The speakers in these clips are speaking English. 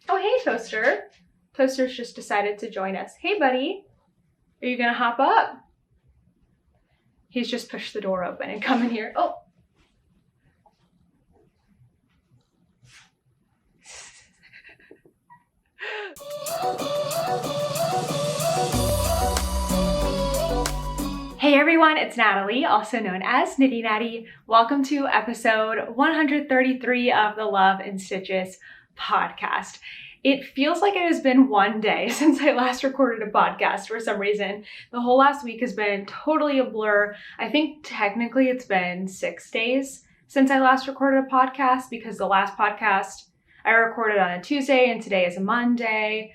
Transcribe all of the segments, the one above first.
Oh, hey, Toaster. Toaster's just decided to join us. Hey, buddy. Are you gonna hop up? He's just pushed the door open and come in here. Oh. Hey everyone, it's Natalie, also known as Knitty Natty. Welcome to episode 133 of the Love in Stitches podcast. It feels like it has been one day since I last recorded a podcast for some reason. The whole last week has been totally a blur. I think technically it's been 6 days since I last recorded a podcast because the last podcast I recorded on a Tuesday and today is a Monday.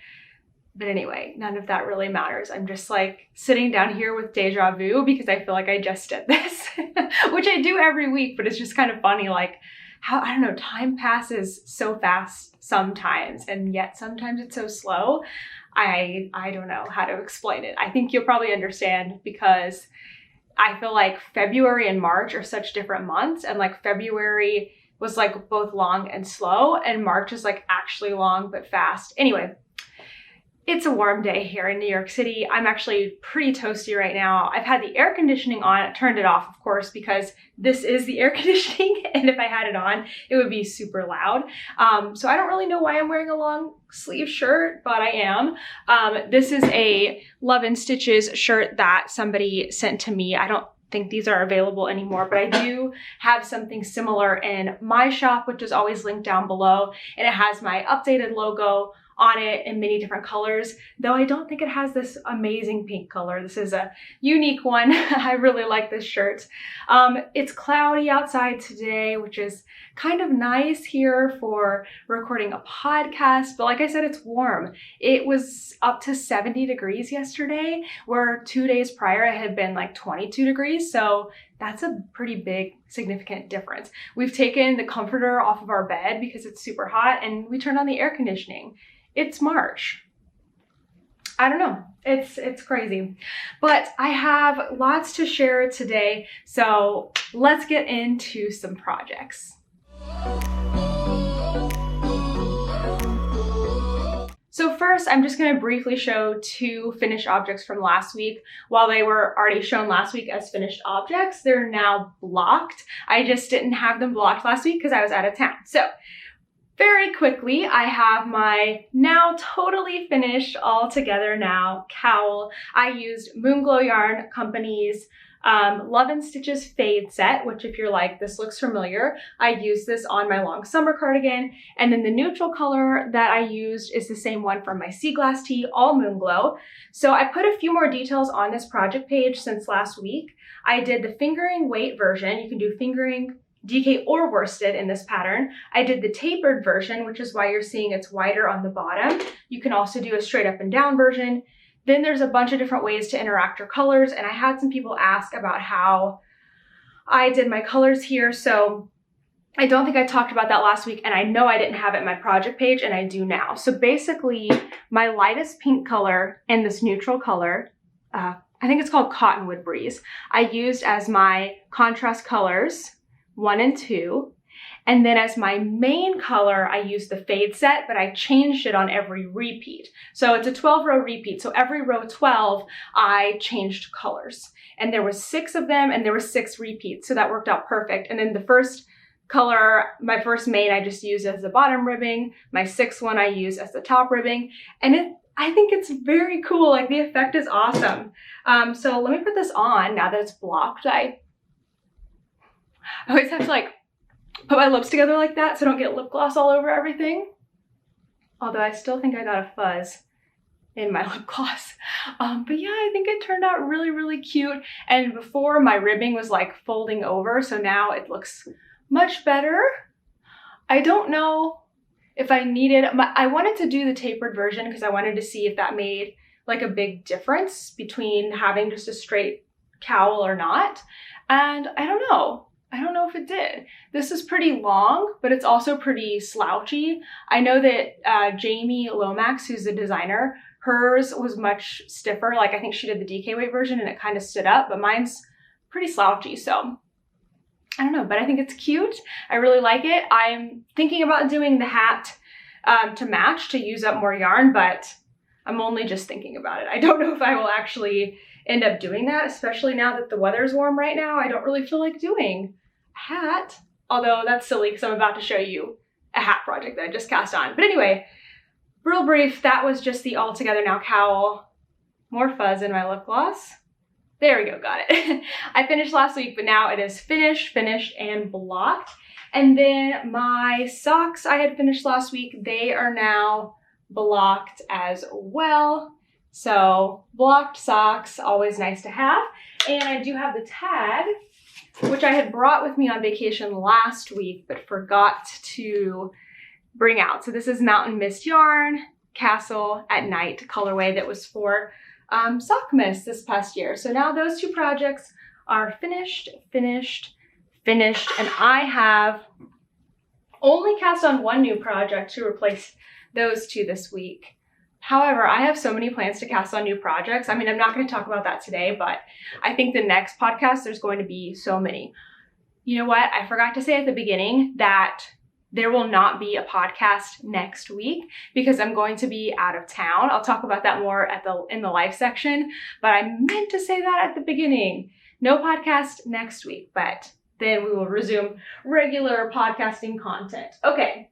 But anyway, none of that really matters. I'm just like sitting down here with deja vu because I feel like I just did this, which I do every week, but it's just kind of funny, like how, I don't know, time passes so fast sometimes, and yet sometimes it's so slow. I don't know how to explain it. I think you'll probably understand because I feel like February and March are such different months, and like February was like both long and slow, and March is like actually long but fast. Anyway, it's a warm day here in New York City. I'm actually pretty toasty right now. I've had the air conditioning on. I turned it off, of course, because this is the air conditioning, and if I had it on, it would be super loud. So I don't really know why I'm wearing a long sleeve shirt, but I am. This is a Love in Stitches shirt that somebody sent to me. I don't think these are available anymore, but I do have something similar in my shop, which is always linked down below, and it has my updated logo on it in many different colors, though I don't think it has this amazing pink color. This is a unique one. I really like this shirt. It's cloudy outside today, which is kind of nice here for recording a podcast, but like I said, it's warm. It was up to 70 degrees yesterday, where 2 days prior it had been like 22 degrees, so that's a pretty big, significant difference. We've taken the comforter off of our bed because it's super hot, and we turned on the air conditioning. It's March. I don't know. It's crazy. But I have lots to share today, so let's get into some projects. So first, I'm just going to briefly show 2 finished objects from last week. While they were already shown last week as finished objects, they're now blocked. I just didn't have them blocked last week because I was out of town. So very quickly, I have my now totally finished, all together now, cowl. I used Moonglow Yarn Company's Love in Stitches Fade Set, which if you're like, this looks familiar, I used this on my long summer cardigan. And then the neutral color that I used is the same one from my Sea Glass Tee, all Moonglow. So I put a few more details on this project page since last week. I did the fingering weight version. You can do fingering, DK, or worsted in this pattern. I did the tapered version, which is why you're seeing it's wider on the bottom. You can also do a straight up and down version. Then there's a bunch of different ways to interact your colors, and I had some people ask about how I did my colors here, so I don't think I talked about that last week, and I know I didn't have it in my project page, and I do now. So basically, my lightest pink color and this neutral color, I think it's called Cottonwood Breeze, I used as my contrast colors, 1 and 2. And then as my main color, I used the Fade Set, but I changed it on every repeat. So it's a 12-row repeat. So every row 12, I changed colors. And there was 6 of them, and there were 6 repeats. So that worked out perfect. And then the first color, my first main, I just used as the bottom ribbing. My 6th one I used as the top ribbing. And I think it's very cool. Like, the effect is awesome. So let me put this on now that it's blocked. I always have to like put my lips together like that so I don't get lip gloss all over everything. Although I still think I got a fuzz in my lip gloss. But yeah, I think it turned out really, really cute. And before, my ribbing was like folding over, so now it looks much better. I don't know if I needed, I wanted to do the tapered version because I wanted to see if that made like a big difference between having just a straight cowl or not. And I don't know if it did. This is pretty long, but it's also pretty slouchy. I know that Jamie Lomax, who's the designer, hers was much stiffer. Like, I think she did the DK weight version and it kind of stood up, but mine's pretty slouchy. So I don't know, but I think it's cute. I really like it. I'm thinking about doing the hat to match, to use up more yarn, but I'm only just thinking about it. I don't know if I will actually end up doing that, especially now that the weather's warm right now. I don't really feel like doing a hat, although that's silly because I'm about to show you a hat project that I just cast on. But anyway, real brief, that was just the All Together Now cowl. More fuzz in my lip gloss. There we go, got it. I finished last week, but now it is finished, and blocked. And then my socks I had finished last week, they are now blocked as well. So blocked socks, always nice to have. And I do have the tag, which I had brought with me on vacation last week, but forgot to bring out. So this is Mountain Mist yarn, Castle at Night colorway that was for sock mist this past year. So now those two projects are finished, and I have only cast on one new project to replace those two this week. However, I have so many plans to cast on new projects. I mean, I'm not going to talk about that today, but I think the next podcast, there's going to be so many. You know what? I forgot to say at the beginning that there will not be a podcast next week because I'm going to be out of town. I'll talk about that more in the live section, but I meant to say that at the beginning. No podcast next week, but then we will resume regular podcasting content. Okay,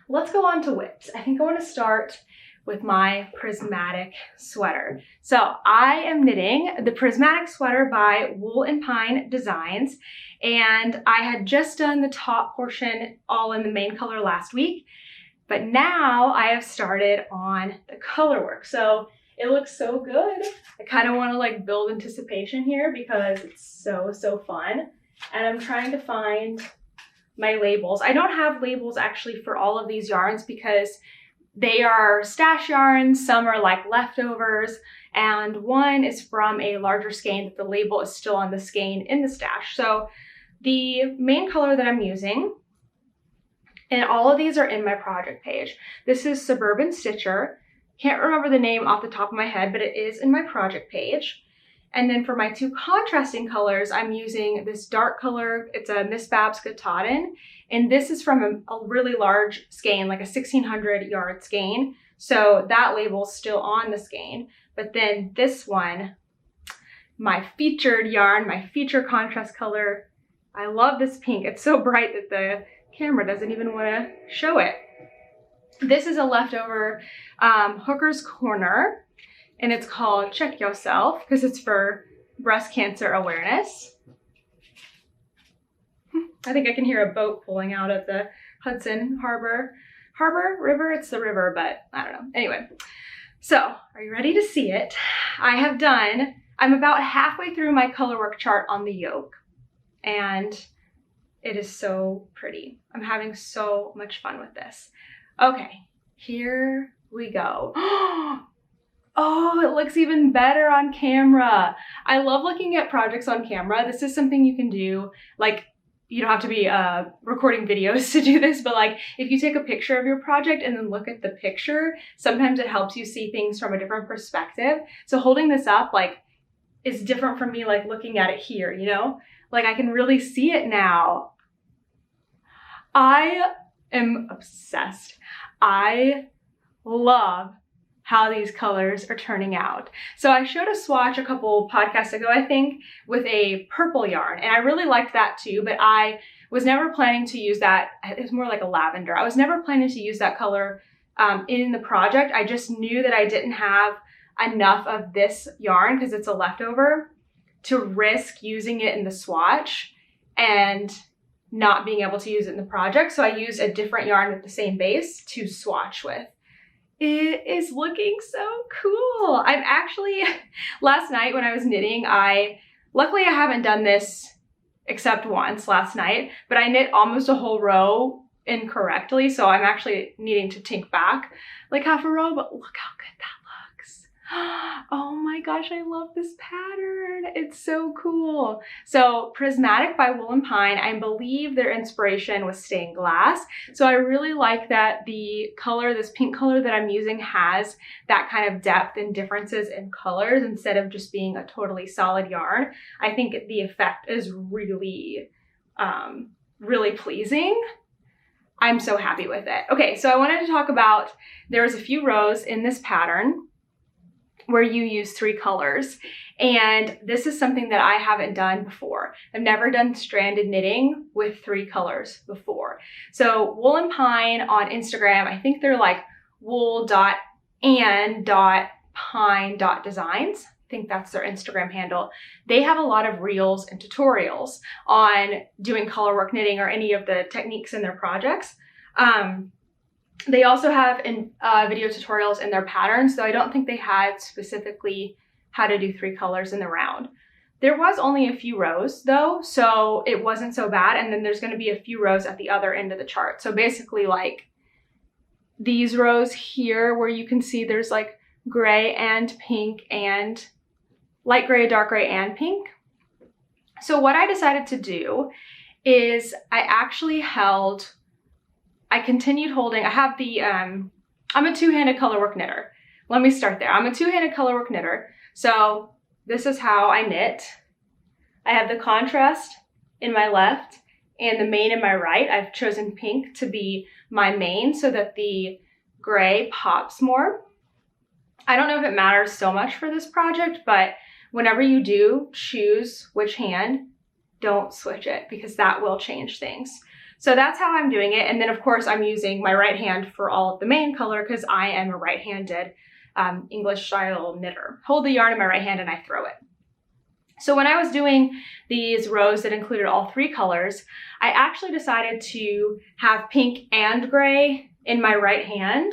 let's go on to whips. I think I want to start with my prismatic sweater. So I am knitting the prismatic sweater by Wool and Pine Designs, and I had just done the top portion all in the main color last week, but now I have started on the color work. So it looks so good. I kind of want to like build anticipation here because it's so fun. And I'm trying to find my labels. I don't have labels actually for all of these yarns because they are stash yarns, some are like leftovers, and one is from a larger skein that the label is still on the skein in the stash. So the main color that I'm using, and all of these are in my project page. This is Suburban Stitcher. Can't remember the name off the top of my head, but it is in my project page. And then for my two contrasting colors, I'm using this dark color. It's a Miss Babs Katahdin, and this is from a really large skein, like a 1600 yard skein. So that label's still on the skein. But then this one, my featured yarn, my feature contrast color, I love this pink. It's so bright that the camera doesn't even want to show it. This is a leftover Hooker's Corner, and it's called Check Yourself because it's for breast cancer awareness. I think I can hear a boat pulling out of the Hudson River. It's the river, but I don't know. Anyway, so are you ready to see it? I'm about halfway through my color work chart on the yoke, and it is so pretty. I'm having so much fun with this. Okay, here we go. Oh, it looks even better on camera. I love looking at projects on camera. This is something you can do. Like, you don't have to be recording videos to do this, but like if you take a picture of your project and then look at the picture, sometimes it helps you see things from a different perspective. So holding this up like is different from me like looking at it here, you know? Like I can really see it now. I am obsessed. I love how these colors are turning out. So I showed a swatch a couple podcasts ago, I think, with a purple yarn, and I really liked that too, but I was never planning to use that. It's more like a lavender. I was never planning to use that color in the project. I just knew that I didn't have enough of this yarn because it's a leftover to risk using it in the swatch and not being able to use it in the project. So I used a different yarn with the same base to swatch with. It is looking so cool. I'm actually, last night when I was knitting, luckily I haven't done this except once last night, but I knit almost a whole row incorrectly. So I'm actually needing to tink back like half a row, but look how good that looks. Oh my gosh, I love this pattern. It's so cool. So Prismatic by Wool and Pine, I believe their inspiration was stained glass. So I really like that the color, this pink color that I'm using has that kind of depth and differences in colors instead of just being a totally solid yarn. I think the effect is really, really pleasing. I'm so happy with it. Okay, so I wanted to talk about, there's a few rows in this pattern where you use 3 colors. And this is something that I haven't done before. I've never done stranded knitting with 3 colors before. So Wool and Pine on Instagram, I think they're like wool.and.pine.designs. I think that's their Instagram handle. They have a lot of reels and tutorials on doing color work knitting or any of the techniques in their projects. They also have video tutorials in their patterns, though I don't think they had specifically how to do 3 colors in the round. There was only a few rows though, so it wasn't so bad. And then there's going to be a few rows at the other end of the chart. So basically like these rows here where you can see there's like gray and pink and light gray, dark gray, and pink. So what I decided to do is I continued holding, I have the, I'm a 2-handed colorwork knitter. Let me start there. I'm a 2-handed colorwork knitter. So this is how I knit. I have the contrast in my left and the main in my right. I've chosen pink to be my main so that the gray pops more. I don't know if it matters so much for this project, but whenever you do choose which hand, don't switch it because that will change things. So that's how I'm doing it. And then of course I'm using my right hand for all of the main color because I am a right-handed English style knitter. Hold the yarn in my right hand and I throw it. So when I was doing these rows that included all 3 colors, I actually decided to have pink and gray in my right hand.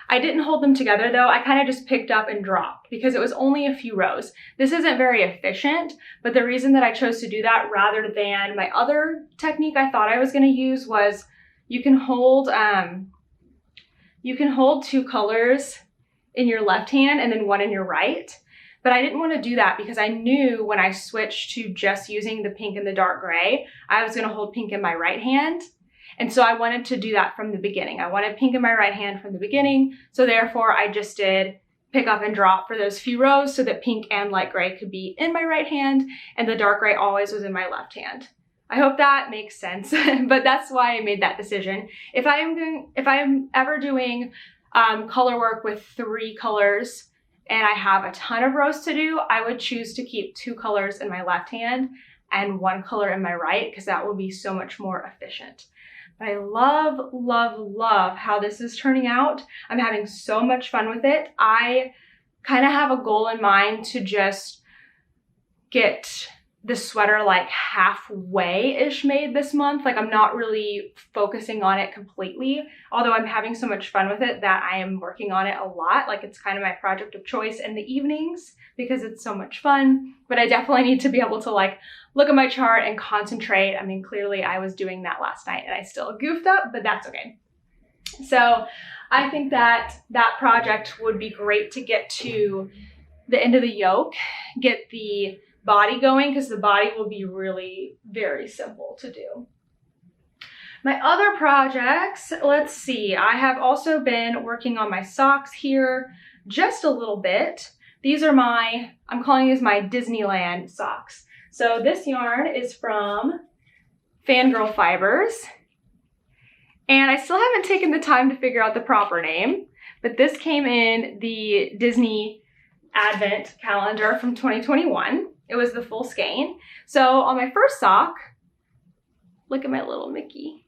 I didn't hold them together though. I kind of just picked up and dropped because it was only a few rows. This isn't very efficient, but the reason that I chose to do that rather than my other technique I thought I was going to use was you can hold 2 colors in your left hand and then 1 in your right. But I didn't want to do that because I knew when I switched to just using the pink and the dark gray, I was going to hold pink in my right hand. And so I wanted to do that from the beginning. I wanted pink in my right hand from the beginning. So therefore I just did pick up and drop for those few rows so that pink and light gray could be in my right hand and the dark gray always was in my left hand. I hope that makes sense, but that's why I made that decision. If I'm ever doing color work with 3 colors and I have a ton of rows to do, I would choose to keep 2 colors in my left hand and 1 color in my right because that will be so much more efficient. But I love, love, love how this is turning out. I'm having so much fun with it. I kind of have a goal in mind to just get the sweater like halfway-ish made this month. Like I'm not really focusing on it completely, although I'm having so much fun with it that I am working on it a lot. Like it's kind of my project of choice in the evenings because it's so much fun, but I definitely need to be able to like look at my chart and concentrate. I mean, clearly I was doing that last night and I still goofed up, but that's okay. So I think that that project would be great to get to the end of the yoke, get the body going, because the body will be really very simple to do. My other projects, let's see, I have also been working on my socks here just a little bit. These are I'm calling these my Disneyland socks. So this yarn is from Fangirl Fibers, and I still haven't taken the time to figure out the proper name, but this came in the Disney Advent calendar from 2021. It was the full skein. So on my first sock, look at my little Mickey.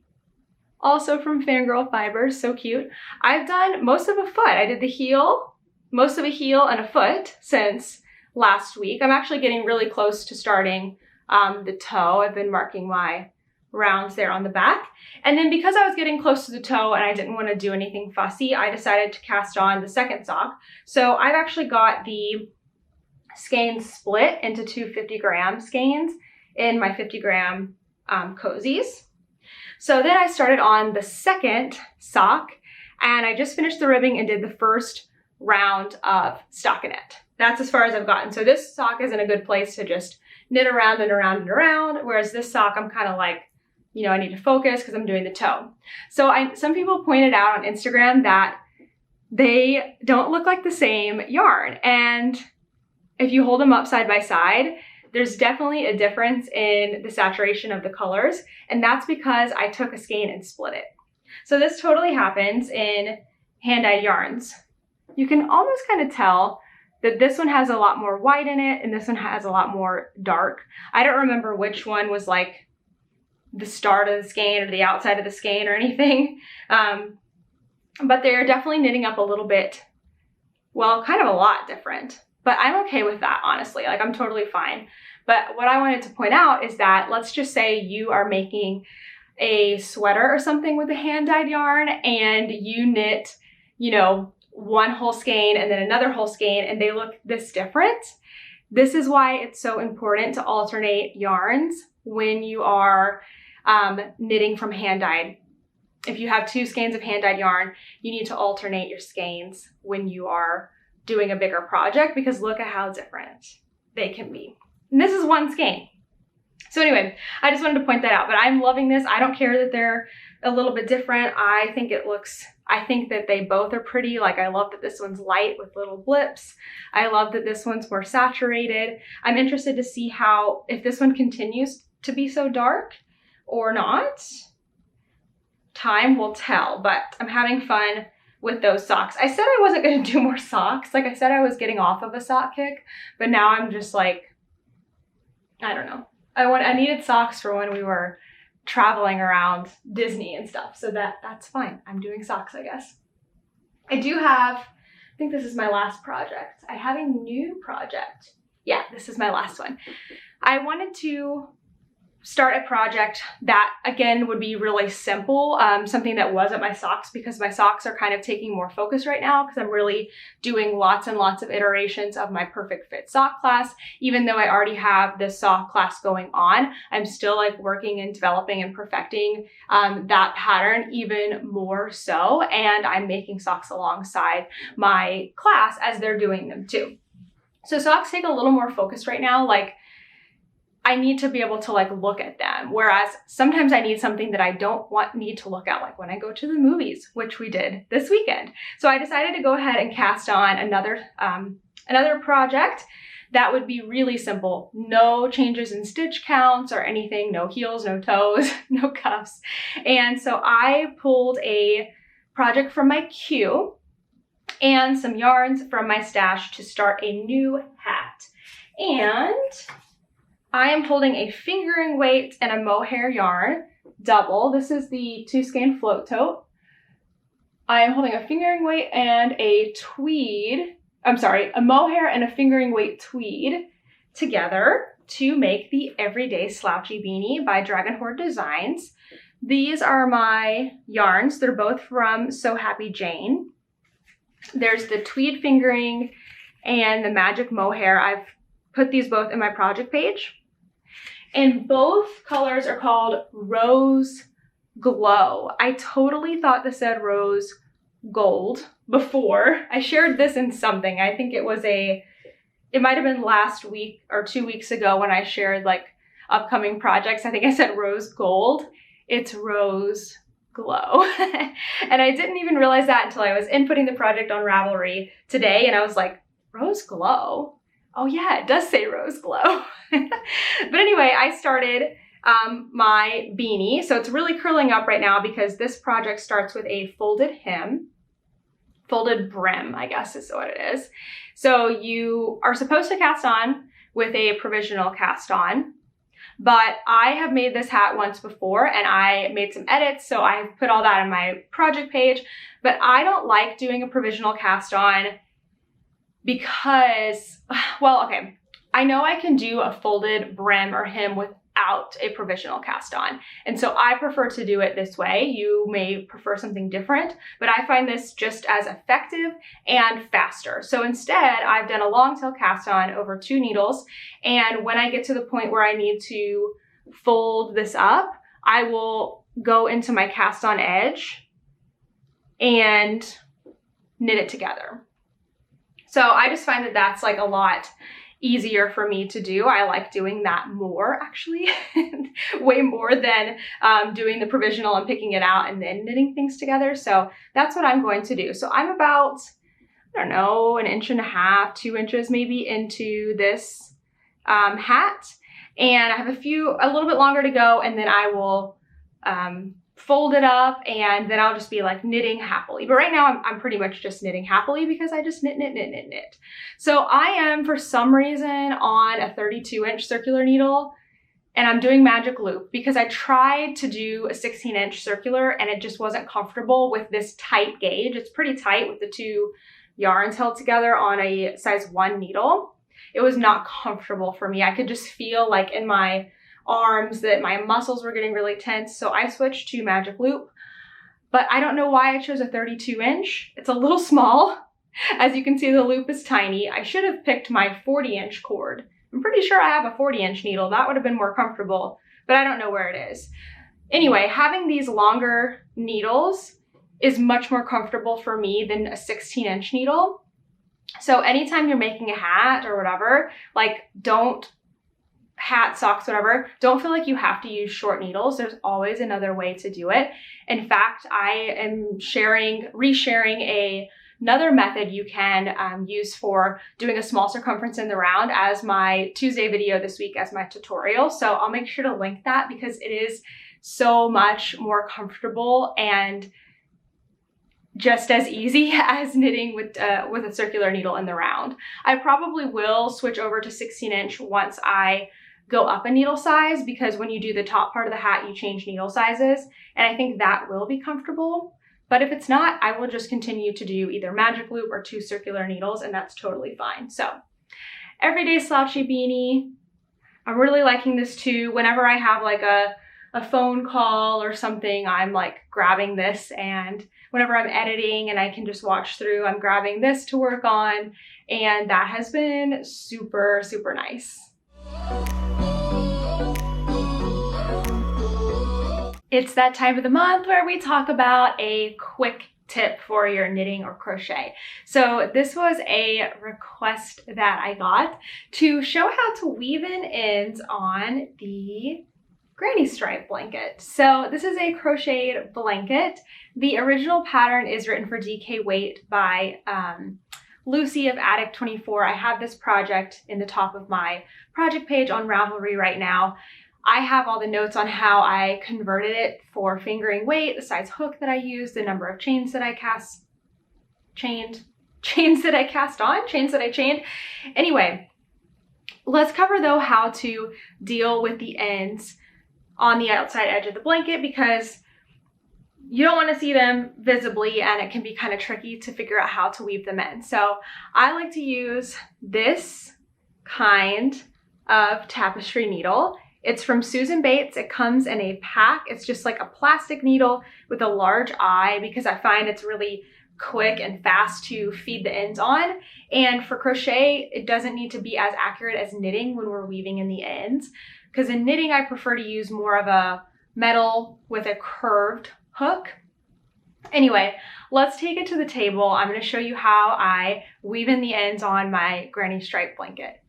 Also from Fangirl Fibers, so cute. I've done most of a foot. I did the heel, most of a heel and a foot since last week. I'm actually getting really close to starting the toe. I've been marking my rounds there on the back. And then because I was getting close to the toe and I didn't want to do anything fussy, I decided to cast on the second sock. So I've actually got the skeins split into 2 50-gram skeins in my 50-gram cozies. So then I started on the second sock and I just finished the ribbing and did the first round of stockinette. That's as far as I've gotten. So this sock is in a good place to just knit around and around and around, whereas this sock I'm kind of like, you know, I need to focus because I'm doing the toe. So some people pointed out on Instagram that they don't look like the same yarn, and if you hold them up side by side, there's definitely a difference in the saturation of the colors, and that's because I took a skein and split it. So this totally happens in hand-dyed yarns. You can almost kind of tell that this one has a lot more white in it and this one has a lot more dark. I don't remember which one was like the start of the skein or the outside of the skein or anything. But they're definitely knitting up a little bit, well, kind of a lot different. But I'm okay with that, honestly. Like, I'm totally fine. But what I wanted to point out is that, let's just say you are making a sweater or something with a hand-dyed yarn and you knit, you know, one whole skein and then another whole skein and they look this different. This is why it's so important to alternate yarns when you are knitting from hand-dyed. If you have 2 skeins of hand-dyed yarn, you need to alternate your skeins when you are doing a bigger project, because look at how different they can be. And this is one skein. So anyway, I just wanted to point that out, but I'm loving this. I don't care that they're a little bit different. I think that they both are pretty. Like, I love that this one's light with little blips. I love that this one's more saturated. I'm interested to see if this one continues to be so dark or not. Time will tell, but I'm having fun with those socks. I said I wasn't going to do more socks. Like I said, I was getting off of a sock kick, but now I'm just like, I don't know. I needed socks for when we were traveling around Disney and stuff. So that's fine. I'm doing socks, I guess. I think this is my last project. I have a new project. Yeah, this is my last one. I wanted to start a project that, again, would be really simple, something that wasn't my socks, because my socks are kind of taking more focus right now because I'm really doing lots and lots of iterations of my perfect fit sock class. Even though I already have this sock class going on, I'm still like working and developing and perfecting that pattern even more so, and I'm making socks alongside my class as they're doing them too. So socks take a little more focus right now. Like, I need to be able to like look at them. Whereas sometimes I need something that I don't need to look at, like when I go to the movies, which we did this weekend. So I decided to go ahead and cast on another project that would be really simple. No changes in stitch counts or anything, no heels, no toes, no cuffs. And so I pulled a project from my queue and some yarns from my stash to start a new hat. And I am holding a fingering weight and a mohair yarn double. This is the 2 skein float tote. I am holding a fingering weight and a mohair and a fingering weight tweed together to make the Everyday Slouchy Beanie by Dragon Horde Designs. These are my yarns. They're both from So Happy Jane. There's the tweed fingering and the magic mohair. I've put these both in my project page. And both colors are called Rose Glow. I totally thought this said Rose Gold before. I shared this in something. I think it might have been last week or 2 weeks ago when I shared like upcoming projects. I think I said Rose Gold. It's Rose Glow. And I didn't even realize that until I was inputting the project on Ravelry today. And I was like, Rose Glow? Oh yeah, it does say Rose Glow. But anyway, I started my beanie. So it's really curling up right now because this project starts with a folded hem, folded brim, I guess is what it is. So you are supposed to cast on with a provisional cast on, but I have made this hat once before and I made some edits. So I've put all that on my project page, but I don't like doing a provisional cast on because, well, okay, I know I can do a folded brim or hem without a provisional cast on. And so I prefer to do it this way. You may prefer something different, but I find this just as effective and faster. So instead, I've done a long tail cast on over 2 needles. And when I get to the point where I need to fold this up, I will go into my cast on edge and knit it together. So I just find that that's like a lot easier for me to do. I like doing that more, actually, way more than doing the provisional and picking it out and then knitting things together. So that's what I'm going to do. So I'm about, I don't know, 1.5 inches, 2 inches maybe into this hat. And I have a little bit longer to go, and then I will fold it up, and then I'll just be like knitting happily. But right now I'm pretty much just knitting happily because I just knit. So I am, for some reason, on a 32-inch circular needle, and I'm doing magic loop because I tried to do a 16-inch circular and it just wasn't comfortable with this tight gauge. It's pretty tight with the two yarns held together on a size 1 needle. It was not comfortable for me. I could just feel like in my arms that my muscles were getting really tense, so I switched to magic loop. But I don't know why I chose a 32-inch. It's a little small. As you can see, the loop is tiny. I should have picked my 40-inch cord. I'm pretty sure I have a 40-inch needle. That would have been more comfortable, but I don't know where it is. Anyway, having these longer needles is much more comfortable for me than a 16-inch needle. So anytime you're making a hat or whatever, like hat, socks, whatever, don't feel like you have to use short needles. There's always another way to do it. In fact, I am resharing another method you can use for doing a small circumference in the round as my Tuesday video this week as my tutorial. So I'll make sure to link that because it is so much more comfortable and just as easy as knitting with a circular needle in the round. I probably will switch over to 16-inch once I go up a needle size, because when you do the top part of the hat, you change needle sizes, and I think that will be comfortable. But if it's not, I will just continue to do either magic loop or 2 circular needles, and that's totally fine. So, everyday slouchy beanie. I'm really liking this too. Whenever I have like a phone call or something, I'm like grabbing this, and whenever I'm editing and I can just watch through, I'm grabbing this to work on, and that has been super, super nice. It's that time of the month where we talk about a quick tip for your knitting or crochet. So this was a request that I got to show how to weave in ends on the granny stripe blanket. So this is a crocheted blanket. The original pattern is written for DK Weight by Lucy of Attic 24. I have this project in the top of my project page on Ravelry right now. I have all the notes on how I converted it for fingering weight, the size hook that I used, the number of chains that I chained. Anyway, let's cover though how to deal with the ends on the outside edge of the blanket, because you don't want to see them visibly and it can be kind of tricky to figure out how to weave them in. So I like to use this kind of tapestry needle. It's from Susan Bates. It comes in a pack. It's just like a plastic needle with a large eye because I find it's really quick and fast to feed the ends on. And for crochet, it doesn't need to be as accurate as knitting when we're weaving in the ends. Because in knitting, I prefer to use more of a metal with a curved hook. Anyway, let's take it to the table. I'm going to show you how I weave in the ends on my granny stripe blanket.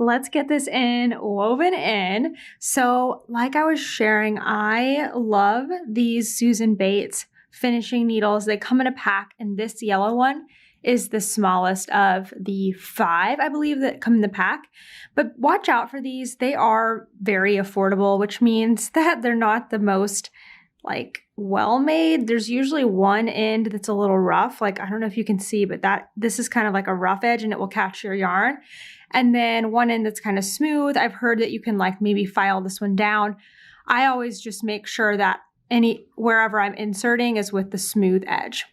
Let's get this woven in. So like I was sharing, I love these Susan Bates finishing needles. They come in a pack, and this yellow one is the smallest of the 5, I believe, that come in the pack. But watch out for these. They are very affordable, which means that they're not the most like well-made. There's usually one end that's a little rough. Like, I don't know if you can see, but this is kind of like a rough edge and it will catch your yarn. And then one end that's kind of smooth. I've heard that you can like maybe file this one down. I always just make sure that wherever I'm inserting is with the smooth edge.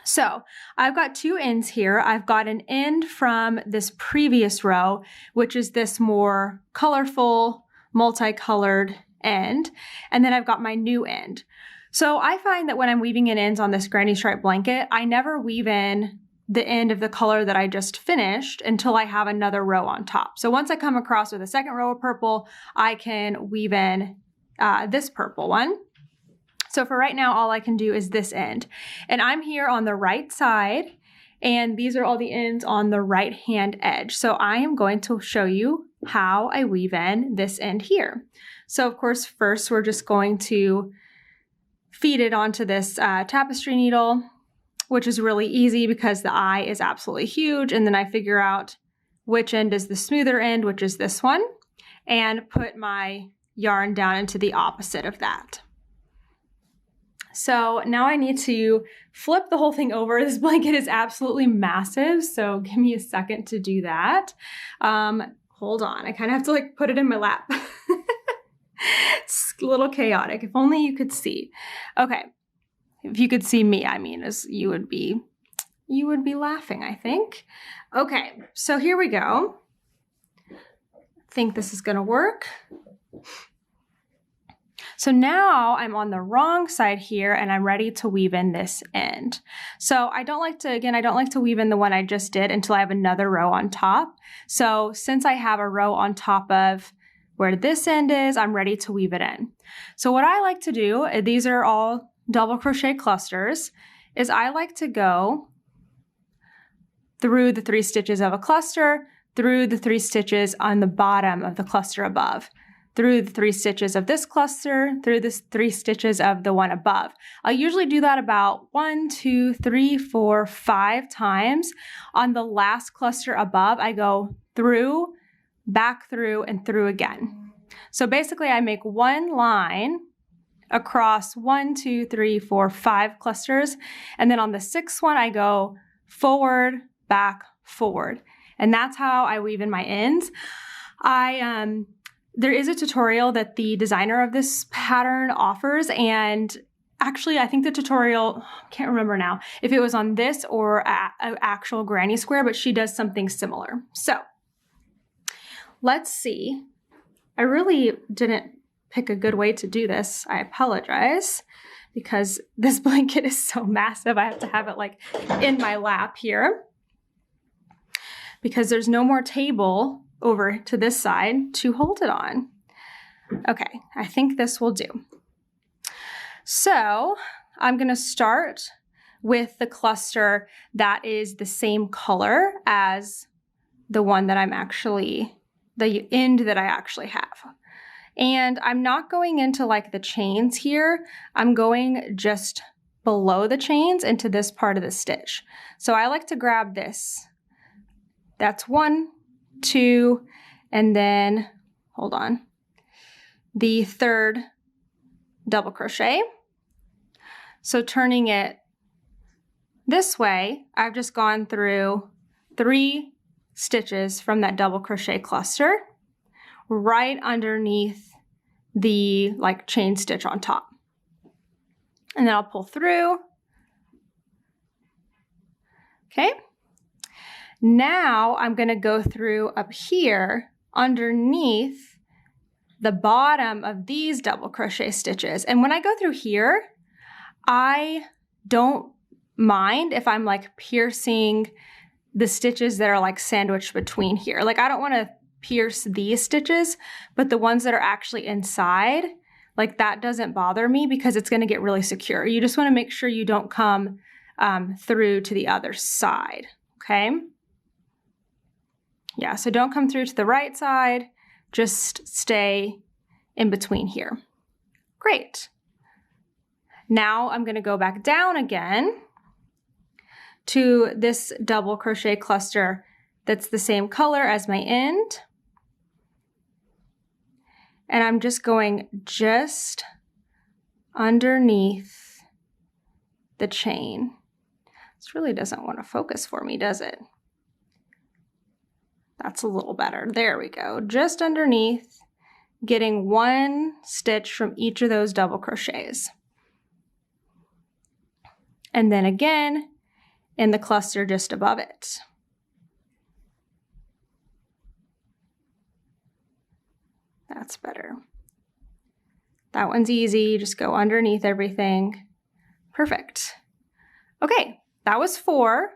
So I've got 2 ends here. I've got an end from this previous row, which is this more colorful, multicolored end. And then I've got my new end. So I find that when I'm weaving in ends on this granny stripe blanket, I never weave in the end of the color that I just finished until I have another row on top. So once I come across with a second row of purple, I can weave in this purple one. So for right now, all I can do is this end. And I'm here on the right side, and these are all the ends on the right hand edge. So I am going to show you how I weave in this end here. So of course, first we're just going to feed it onto this tapestry needle, which is really easy because the eye is absolutely huge. And then I figure out which end is the smoother end, which is this one, and put my yarn down into the opposite of that. So now I need to flip the whole thing over. This blanket is absolutely massive, so give me a second to do that. Hold on, I kind of have to like put it in my lap. It's a little chaotic. If only you could see. Okay, if you could see me, I mean, you would be laughing, I think. Okay, so here we go. I think this is gonna work. So now I'm on the wrong side here and I'm ready to weave in this end. So I don't like to weave in the one I just did until I have another row on top. So since I have a row on top of where this end is, I'm ready to weave it in. So what I like to do, these are all double crochet clusters, is I like to go through the 3 stitches of a cluster, through the 3 stitches on the bottom of the cluster above, through the 3 stitches of this cluster, through the 3 stitches of the one above. I'll usually do that about 1, 2, 3, 4, 5 times. On the last cluster above, I go through, back through, and through again. So basically I make one line across 1, 2, 3, 4, 5 clusters. And then on the 6th one, I go forward, back, forward. And that's how I weave in my ends. There is a tutorial that the designer of this pattern offers, and actually I think the tutorial, can't remember now if it was on this or an actual granny square, but she does something similar. So let's see. I really didn't pick a good way to do this. I apologize because this blanket is so massive. I have to have it like in my lap here because there's no more table over to this side to hold it on. Okay, I think this will do. So I'm gonna start with the cluster that is the same color as the one that the end that I actually have. And I'm not going into like the chains here. I'm going just below the chains into this part of the stitch. So I like to grab this. That's 1, 2, and then, hold on, the 3rd double crochet. So turning it this way, I've just gone through 3 stitches from that double crochet cluster right underneath the like chain stitch on top. And then I'll pull through. Okay. Now I'm going to go through up here underneath the bottom of these double crochet stitches. And when I go through here, I don't mind if I'm like piercing the stitches that are like sandwiched between here. Like I don't want to pierce these stitches, but the ones that are actually inside, like that doesn't bother me because it's going to get really secure. You just want to make sure you don't come through to the other side. Okay. Yeah, so don't come through to the right side, just stay in between here. Great. Now I'm going to go back down again to this double crochet cluster that's the same color as my end. And I'm just going just underneath the chain. This really doesn't want to focus for me, does it? That's a little better. There we go. Just underneath, getting 1 stitch from each of those double crochets. And then again, in the cluster just above it. That's better. That one's easy. Just go underneath everything. Perfect. Okay, that was 4.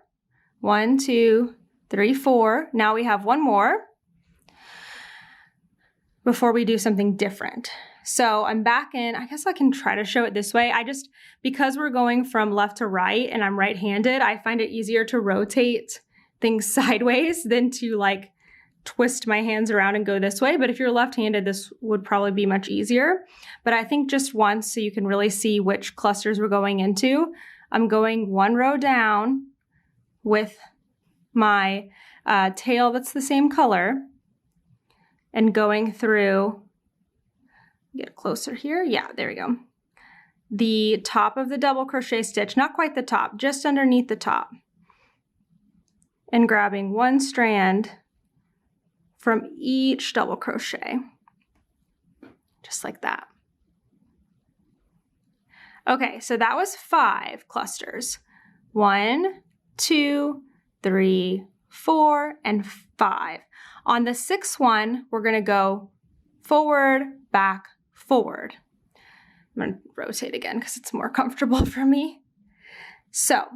1, 2, 3, 4. Now we have 1 more before we do something different. So I'm back in, I guess I can try to show it this way. Because we're going from left to right and I'm right-handed, I find it easier to rotate things sideways than to like twist my hands around and go this way. But if you're left-handed, this would probably be much easier. But I think just once so you can really see which clusters we're going into, I'm going 1 row down with my tail that's the same color and going through, get closer here. Yeah, there we go. the top of the double crochet stitch, not quite the top, just underneath the top, and grabbing one strand from each double crochet, just like that. Okay, so that was 5 clusters. 1, 2, 3, 4, and 5. On the 6th one, we're gonna go forward, back, forward. I'm gonna rotate again because it's more comfortable for me. So,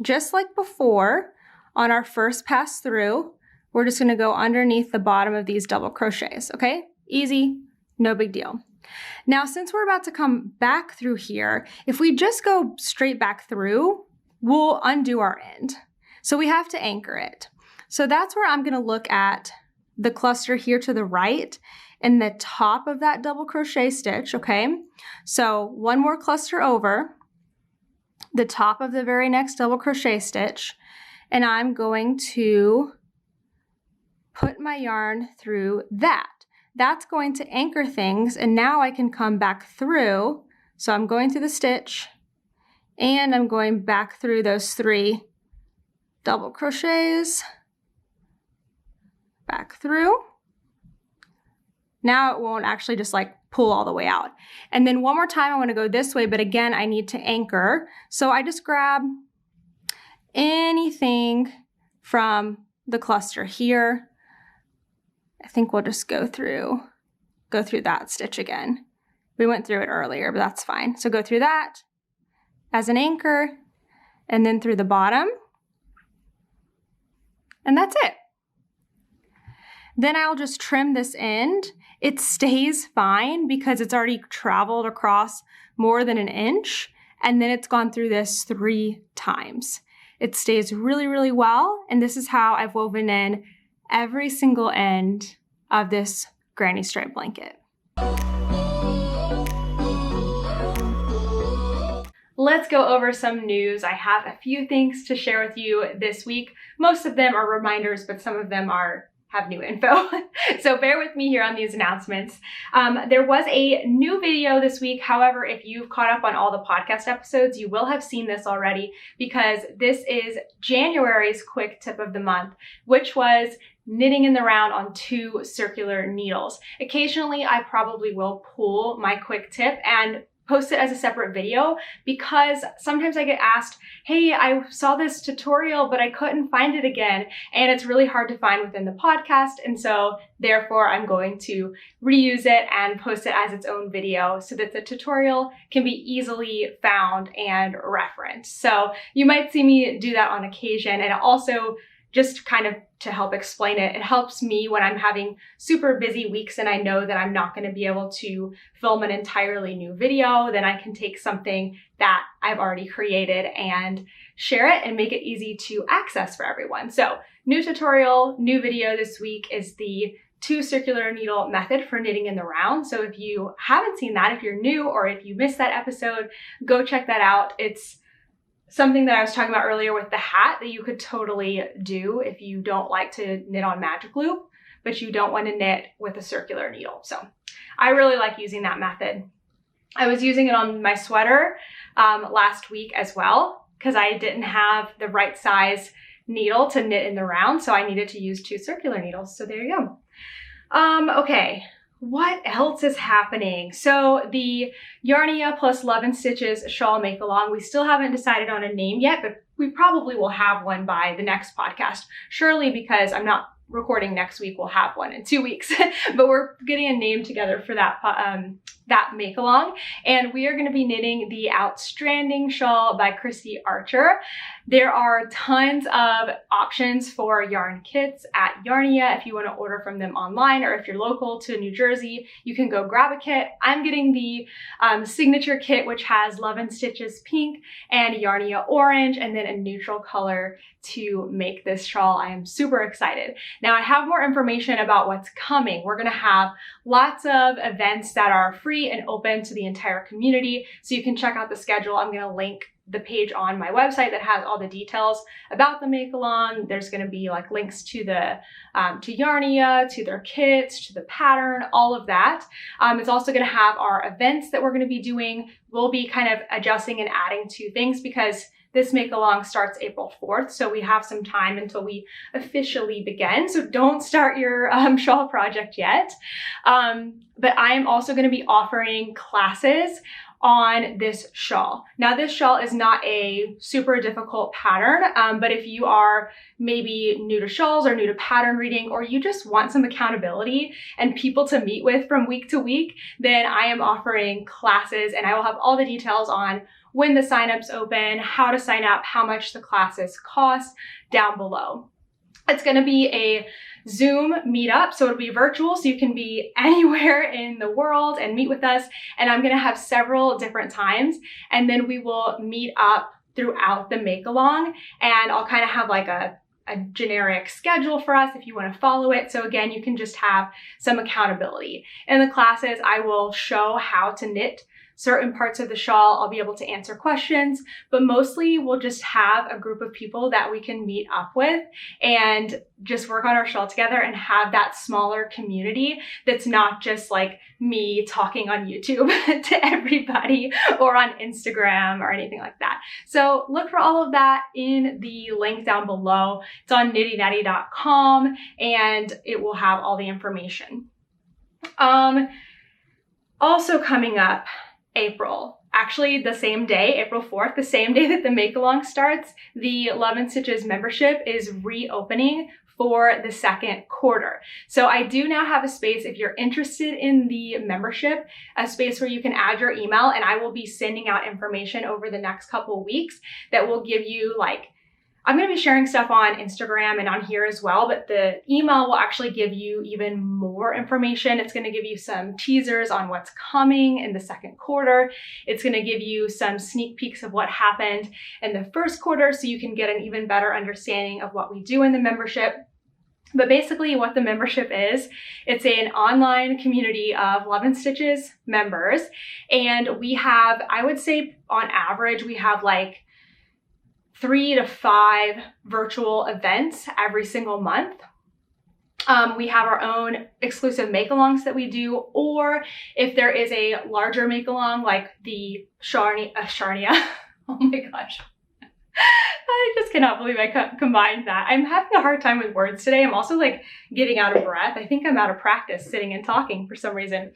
just like before, on our first pass through, we're just gonna go underneath the bottom of these double crochets, okay? Easy, no big deal. Now, since we're about to come back through here, if we just go straight back through, we'll undo our end. So we have to anchor it. So that's where I'm gonna look at the cluster here to the right in the top of that double crochet stitch, okay? So one more cluster over, the top of the very next double crochet stitch, and I'm going to put my yarn through that. That's going to anchor things, and now I can come back through. So I'm going through the stitch, and I'm going back through those 3 double crochets, back through. Now it won't actually just like pull all the way out. And then one more time, I want to go this way, but again, I need to anchor. So I just grab anything from the cluster here. I think we'll just go through that stitch again. We went through it earlier, but that's fine. So go through that as an anchor, and then through the bottom, and that's it. Then I'll just trim this end. It stays fine because it's already traveled across more than an inch, and then it's gone through this 3 times. It stays really, really well, and this is how I've woven in every single end of this granny stripe blanket. Let's go over some news. I have a few things to share with you this week. Most of them are reminders, but some of them have new info. So bear with me here on these announcements. There was a new video this week. However, if you've caught up on all the podcast episodes, you will have seen this already because this is January's quick tip of the month, which was knitting in the round on 2 circular needles. Occasionally, I probably will pull my quick tip and post it as a separate video because sometimes I get asked, hey, I saw this tutorial, but I couldn't find it again. And it's really hard to find within the podcast. And so therefore I'm going to reuse it and post it as its own video so that the tutorial can be easily found and referenced. So you might see me do that on occasion. And also just kind of to help explain it, it helps me when I'm having super busy weeks and I know that I'm not going to be able to film an entirely new video. Then I can take something that I've already created and share it and make it easy to access for everyone. So new tutorial, new video this week is the 2 circular needle method for knitting in the round. So if you haven't seen that, if you're new or if you missed that episode, go check that out. It's something that I was talking about earlier with the hat that you could totally do if you don't like to knit on magic loop, but you don't want to knit with a circular needle. So I really like using that method. I was using it on my sweater last week as well because I didn't have the right size needle to knit in the round, so I needed to use 2 circular needles. So there you go. Okay. What else is happening? So the Yarnia plus Love and Stitches shawl make along, we still haven't decided on a name yet, but we probably will have one by the next podcast. Surely because I'm not recording next week, we'll have one in 2 weeks, but we're getting a name together for that make along. And we are going to be knitting the Outstanding shawl by Christy Archer. There are tons of options for yarn kits at Yarnia if you want to order from them online, or if you're local to New Jersey, you can go grab a kit. I'm getting the signature kit, which has Love and Stitches pink and Yarnia orange, and then a neutral color to make this shawl. I am super excited. Now I have more information about what's coming. We're going to have lots of events that are free free and open to the entire community. So you can check out the schedule. I'm going to link the page on my website that has all the details about the make along. There's going to be like links to the to Yarnia, to their kits, to the pattern, all of that. It's also going to have our events that we're going to be doing. We'll be kind of adjusting and adding to things because this make along starts April 4th, so we have some time until we officially begin. So don't start your shawl project yet. But I am also going to be offering classes on this shawl. Now, this shawl is not a super difficult pattern, but if you are maybe new to shawls or new to pattern reading, or you just want some accountability and people to meet with from week to week, then I am offering classes, and I will have all the details on when the signups open, how to sign up, how much the classes cost down below. It's going to be a Zoom meetup, so it'll be virtual, so you can be anywhere in the world and meet with us. And I'm going to have several different times, and then we will meet up throughout the make along, and I'll kind of have like a generic schedule for us if you want to follow it. So again, you can just have some accountability. In the classes, I will show how to knit certain parts of the shawl. I'll be able to answer questions, but mostly we'll just have a group of people that we can meet up with and just work on our shawl together and have that smaller community that's not just like me talking on YouTube to everybody or on Instagram or anything like that. So look for all of that in the link down below. It's on knittynatty.com and it will have all the information. Also coming up, actually the same day, April 4th, the same day that the make along starts, the Love and Stitches membership is reopening for the second quarter. So I do now have a space, if you're interested in the membership, a space where you can add your email, and I will be sending out information over the next couple of weeks that will give you like, I'm going to be sharing stuff on Instagram and on here as well, but the email will actually give you even more information. It's going to give you some teasers on what's coming in the second quarter. It's going to give you some sneak peeks of what happened in the first quarter so you can get an even better understanding of what we do in the membership. But basically what the membership is, it's an online community of Love and Stitches members. And we have, I would say on average, we have like 3 to 5 virtual events every single month. We have our own exclusive make-alongs that we do, or if there is a larger make-along like the Yarnia, oh my gosh. I just cannot believe I combined that. I'm having a hard time with words today. I'm also like getting out of breath. I think I'm out of practice sitting and talking for some reason.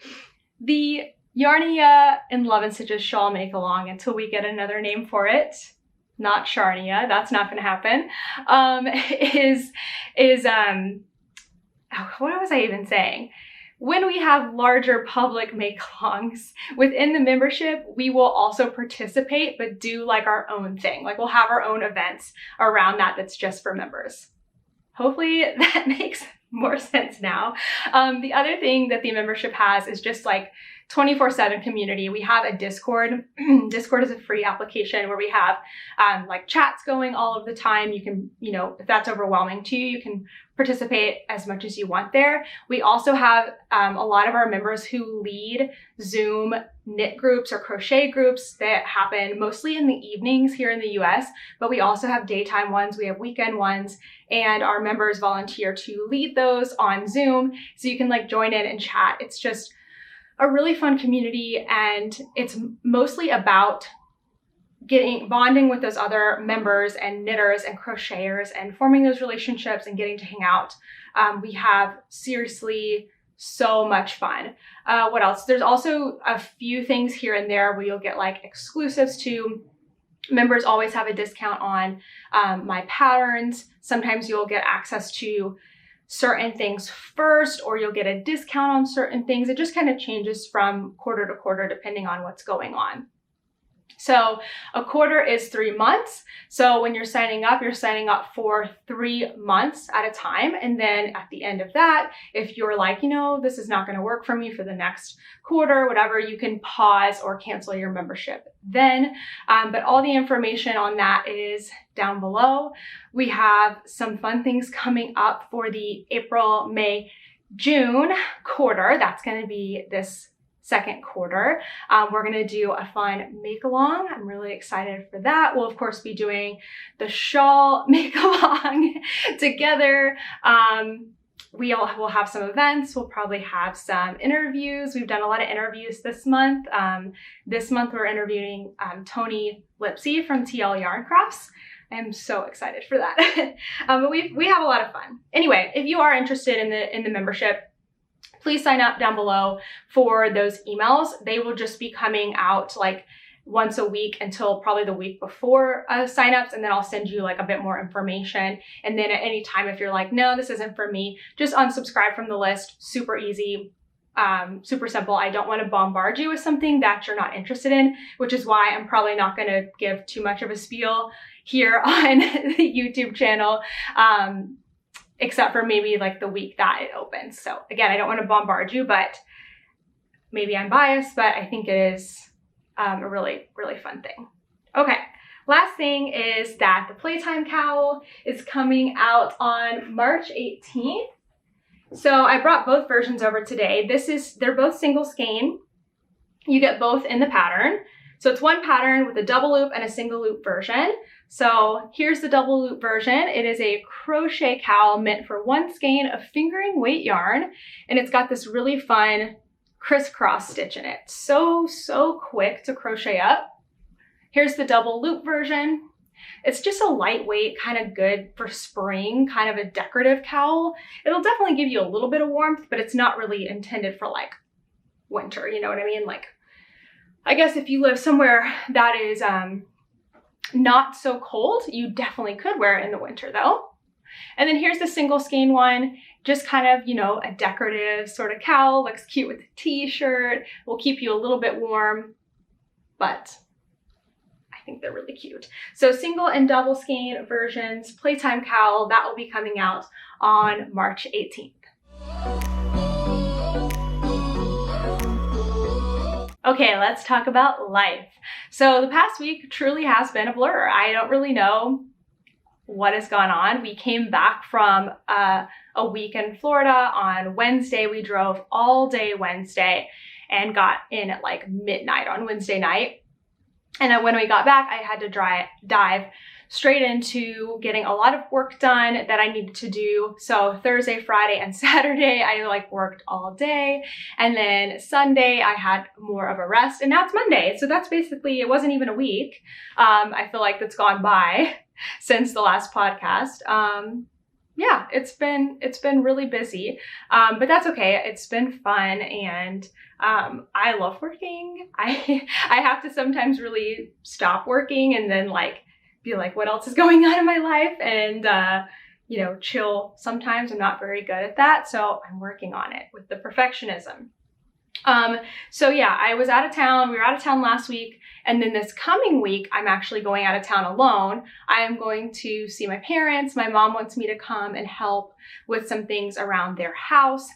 The Yarnia and Love and Stitches shawl make-along, until we get another name for it, not Yarnia, that's not going to happen, what was I even saying? When we have larger public make-alongs within the membership, we will also participate, but do like our own thing. Like we'll have our own events around that that's just for members. Hopefully that makes more sense now. The other thing that the membership has is just like 24/7 community. We have a Discord. Discord is a free application where we have like chats going all of the time. You can, if that's overwhelming to you, you can participate as much as you want there. We also have a lot of our members who lead Zoom knit groups or crochet groups that happen mostly in the evenings here in the US, but we also have daytime ones, we have weekend ones, and our members volunteer to lead those on Zoom. So you can like join in and chat. It's just a really fun community, and it's mostly about bonding with those other members and knitters and crocheters and forming those relationships and getting to hang out. We have seriously so much fun. What else? There's also a few things here and there where you'll get like exclusives to. Members always have a discount on my patterns. Sometimes you'll get access to certain things first, or you'll get a discount on certain things. It just kind of changes from quarter to quarter depending on what's going on. So a quarter is 3 months. So when you're signing up for 3 months at a time. And then at the end of that, if you're like, this is not going to work for me for the next quarter, whatever, you can pause or cancel your membership then. But all the information on that is down below. We have some fun things coming up for the April, May, June quarter. That's going to be this second quarter. We're going to do a fun make-along. I'm really excited for that. We'll, of course, be doing the shawl make-along together. We'll have some events. We'll probably have some interviews. We've done a lot of interviews this month. This month we're interviewing Tony Lipsy from TL Yarn Crafts. I'm so excited for that. But we have a lot of fun. Anyway, if you are interested in the membership, please sign up down below for those emails. They will just be coming out like once a week until probably the week before signups, and then I'll send you like a bit more information. And then at any time, if you're like, no, this isn't for me, just unsubscribe from the list. Super easy, super simple. I don't want to bombard you with something that you're not interested in, which is why I'm probably not going to give too much of a spiel here on the YouTube channel, except for maybe like the week that it opens. So again, I don't want to bombard you, but maybe I'm biased, but I think it is a really, really fun thing. Okay, last thing is that the Playtime cowl is coming out on March 18th. So I brought both versions over today. They're both single skein. You get both in the pattern. So it's one pattern with a double loop and a single loop version. So here's the double loop version. It is a crochet cowl meant for one skein of fingering weight yarn, and it's got this really fun crisscross stitch in it. So quick to crochet up. Here's the double loop version. It's just a lightweight, kind of good for spring, kind of a decorative cowl. It'll definitely give you a little bit of warmth, but it's not really intended for like winter, you know what I mean? Like, I guess if you live somewhere that is not so cold, you definitely could wear it in the winter though. And then here's the single skein one, just kind of, you know, a decorative sort of cowl, looks cute with a t-shirt, will keep you a little bit warm, but I think they're really cute. So single and double skein versions, Playtime cowl, that will be coming out on March 18th. Okay, let's talk about life. So the past week truly has been a blur. I don't really know what has gone on. We came back from a week in Florida on Wednesday. We drove all day Wednesday and got in at like midnight on Wednesday night. And then when we got back, I had to dive straight into getting a lot of work done that I needed to do. So Thursday, Friday, and Saturday, I like worked all day. And then Sunday, I had more of a rest, and now it's Monday. So that's basically, it wasn't even a week. I feel like that's gone by since the last podcast. Yeah, it's been really busy, but that's okay. It's been fun, and I love working. I have to sometimes really stop working and then like be like, what else is going on in my life? And you know, chill. Sometimes I'm not very good at that, so I'm working on it with the perfectionism. So yeah, I was out of town. We were out of town last week. And then this coming week, I'm actually going out of town alone. I am going to see my parents. My mom wants me to come and help with some things around their house,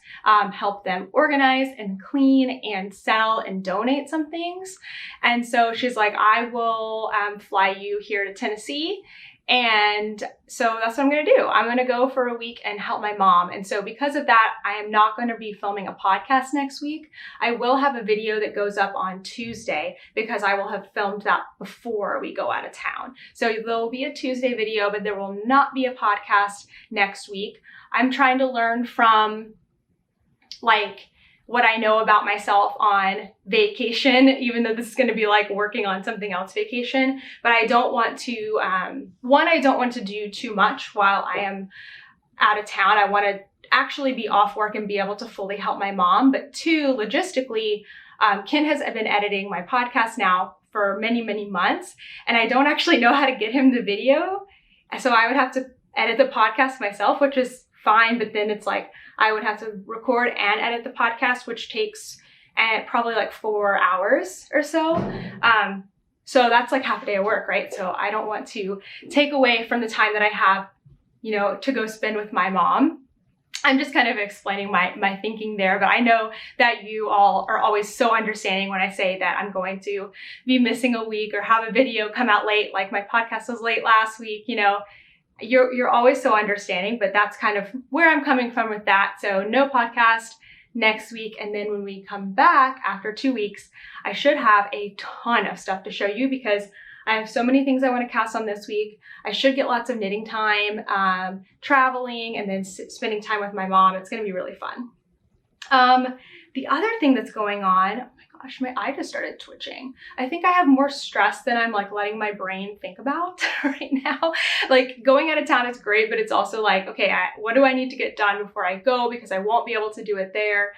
help them organize and clean and sell and donate some things. And so she's like, I will fly you here to Tennessee. And so that's what I'm going to do. I'm going to go for a week and help my mom. And so because of that, I am not going to be filming a podcast next week. I will have a video that goes up on Tuesday because I will have filmed that before we go out of town. So there will be a Tuesday video, but there will not be a podcast next week. I'm trying to learn from like what I know about myself on vacation, even though this is going to be like working on something else vacation. But I don't want to, one, I don't want to do too much while I am out of town. I want to actually be off work and be able to fully help my mom. But two, logistically, Ken has been editing my podcast now for many, many months, and I don't actually know how to get him the video. So I would have to edit the podcast myself, which is fine, but then it's like I would have to record and edit the podcast, which takes probably like 4 hours or so. So that's like half a day of work, right? So I don't want to take away from the time that I have, you know, to go spend with my mom. I'm just kind of explaining my thinking there, but I know that you all are always so understanding when I say that I'm going to be missing a week or have a video come out late, like my podcast was late last week, you know. You're always so understanding, but that's kind of where I'm coming from with that. So no podcast next week. And then when we come back after 2 weeks, I should have a ton of stuff to show you because I have so many things I want to cast on this week. I should get lots of knitting time, traveling, and then spending time with my mom. It's going to be really fun. The other thing that's going on, oh my gosh, my eye just started twitching. I think I have more stress than I'm like letting my brain think about right now. Like going out of town is great, but it's also like, okay, what do I need to get done before I go because I won't be able to do it there.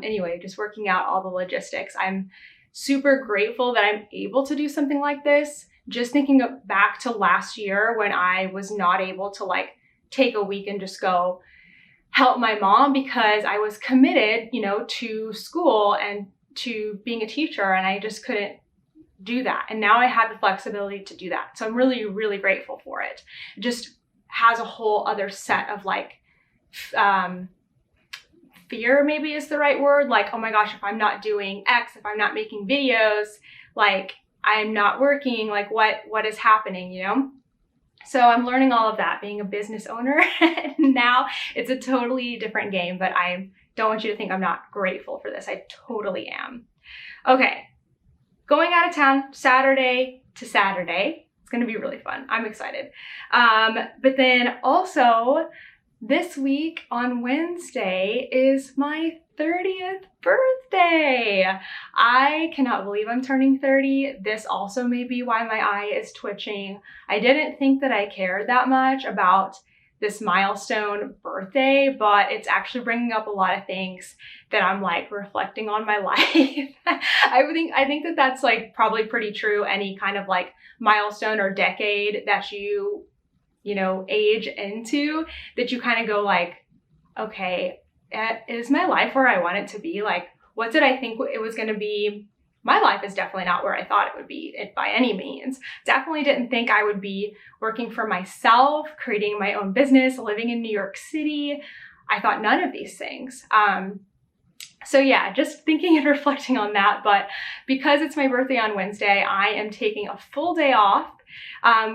Anyway, just working out all the logistics. I'm super grateful that I'm able to do something like this. Just thinking back to last year when I was not able to like take a week and just go help my mom because I was committed, you know, to school and to being a teacher, and I just couldn't do that. And now I have the flexibility to do that. So I'm really, really grateful for it. It just has a whole other set of like, fear maybe is the right word. Like, oh my gosh, if I'm not doing X, if I'm not making videos, like I'm not working, like what is happening, you know? So I'm learning all of that being a business owner. Now it's a totally different game, but I don't want you to think I'm not grateful for this. I totally am. Okay, going out of town Saturday to Saturday. It's going to be really fun. I'm excited. But then also this week on Wednesday is my 30th birthday. I cannot believe I'm turning 30. This also may be why my eye is twitching. I didn't think that I cared that much about this milestone birthday, but it's actually bringing up a lot of things that I'm like reflecting on my life. I think that that's like probably pretty true. Any kind of like milestone or decade that you know, age into, that you kind of go like, okay, is my life where I want it to be? Like, what did I think it was going to be? My life is definitely not where I thought it would be by any means. Definitely didn't think I would be working for myself, creating my own business, living in New York City. I thought none of these things. So yeah, just thinking and reflecting on that. But because it's my birthday on Wednesday, I am taking a full day off,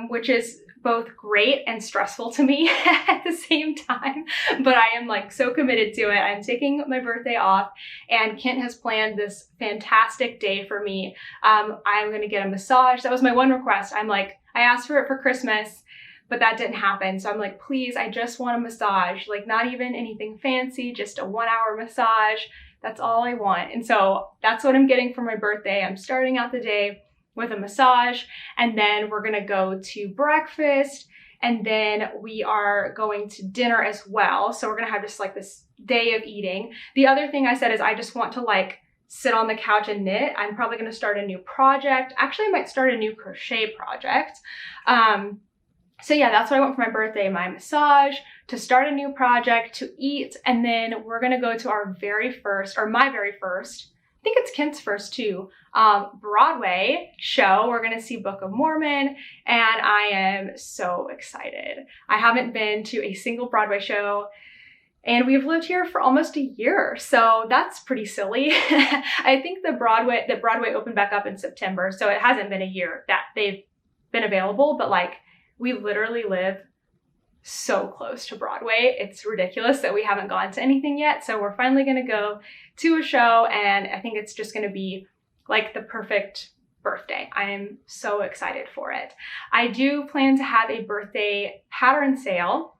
which is both great and stressful to me at the same time, but I am like so committed to it. I'm taking my birthday off, and Kent has planned this fantastic day for me. I'm gonna get a massage. That was my one request. I asked for it for Christmas, but that didn't happen. So I'm like, please, I just want a massage, like not even anything fancy, just a 1 hour massage. That's all I want. And so that's what I'm getting for my birthday. I'm starting out the day with a massage, and then we're gonna go to breakfast, and then we are going to dinner as well. So we're gonna have just like this day of eating. The other thing I said is I just want to like sit on the couch and knit. I'm probably gonna start a new project. Actually, I might start a new crochet project. So yeah, that's what I want for my birthday, my massage, to start a new project, to eat, and then we're gonna go to our very first, or my very first, I think it's Kent's first too, Broadway show. We're gonna see Book of Mormon, and I am so excited. I haven't been to a single Broadway show, and we've lived here for almost a year, so that's pretty silly. I think that Broadway opened back up in September, so it hasn't been a year that they've been available, but like we literally live so close to Broadway. It's ridiculous that we haven't gone to anything yet. So we're finally gonna go to a show, and I think it's just gonna be like the perfect birthday. I am so excited for it. I do plan to have a birthday pattern sale.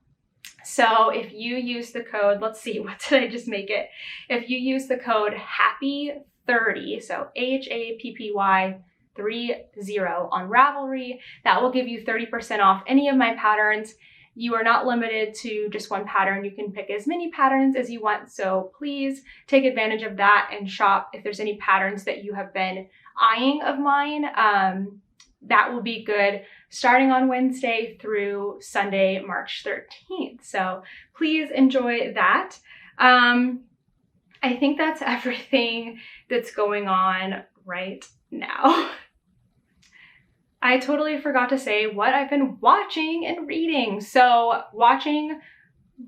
So if you use the code, let's see, what did I just make it? If you use the code HAPPY30, so HAPPY 30 on Ravelry, that will give you 30% off any of my patterns. You are not limited to just one pattern. You can pick as many patterns as you want. So please take advantage of that and shop if there's any patterns that you have been eyeing of mine. That will be good starting on Wednesday through Sunday, March 13th. So please enjoy that. I think that's everything that's going on right now. I totally forgot to say what I've been watching and reading. So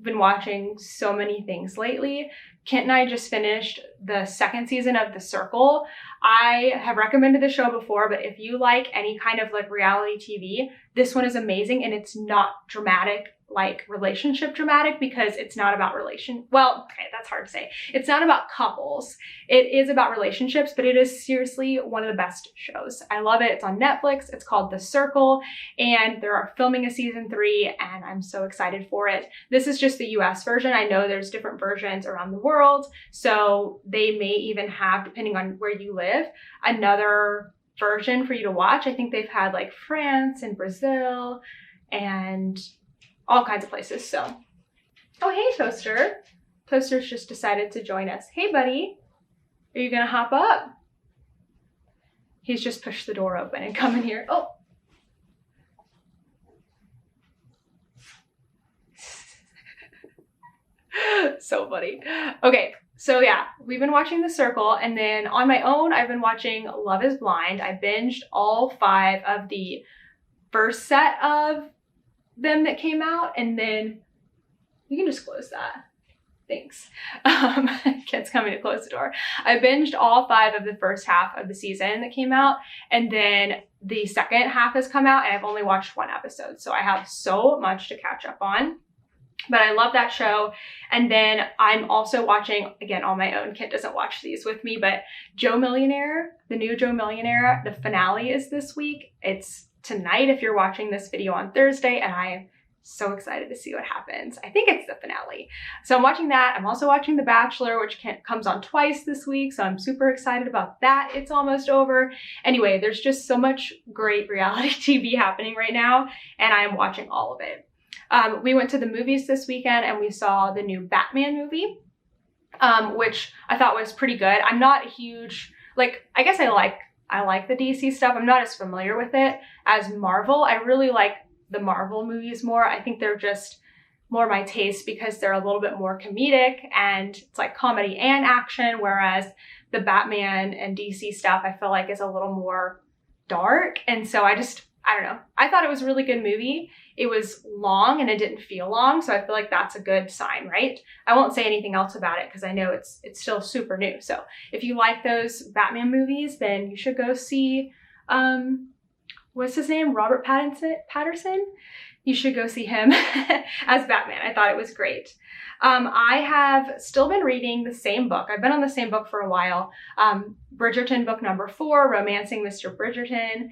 been watching so many things lately. Kent and I just finished the second season of The Circle. I have recommended the show before, but if you like any kind of like reality TV, this one is amazing, and it's not dramatic, like relationship dramatic, because it's not about well, okay, that's hard to say. It's not about couples. It is about relationships, but it is seriously one of the best shows. I love it. It's on Netflix. It's called The Circle, and they're filming a season 3, and I'm so excited for it. This is just the US version. I know there's different versions around the world, so they may even have, depending on where you live, another version for you to watch. I think they've had like France and Brazil and all kinds of places. So, oh, hey, Toaster. Toaster's just decided to join us. Hey, buddy. Are you gonna hop up? He's just pushed the door open and come in here. Oh. So funny. Okay, so yeah, we've been watching The Circle, and then on my own, I've been watching Love is Blind. I binged all 5 of the first set of them that came out, and then you can just close that. Thanks. Kid's coming to close the door. I binged all 5 of the first half of the season that came out, and then the second half has come out, and I've only watched 1 episode, so I have so much to catch up on. But I love that show. And then I'm also watching, again, on my own. Kit doesn't watch these with me, but Joe Millionaire, the new Joe Millionaire, the finale is this week. It's tonight if you're watching this video on Thursday, and I am so excited to see what happens. I think it's the finale. So I'm watching that. I'm also watching The Bachelor, which comes on twice this week, so I'm super excited about that. It's almost over. Anyway, there's just so much great reality TV happening right now, and I am watching all of it. We went to the movies this weekend, and we saw the new Batman movie, which I thought was pretty good. I'm not a huge, I guess I like the DC stuff. I'm not as familiar with it as Marvel. I really like the Marvel movies more. I think they're just more my taste because they're a little bit more comedic, and it's like comedy and action, whereas the Batman and DC stuff I feel like is a little more dark. And so I don't know. I thought it was a really good movie. It was long and it didn't feel long, so I feel like that's a good sign, right? I won't say anything else about it because I know it's still super new. So if you like those Batman movies, then you should go see, what's his name? Robert Patterson? You should go see him as Batman. I thought it was great. I have still been reading the same book. I've been on the same book for a while. Bridgerton book number 4, Romancing Mr. Bridgerton.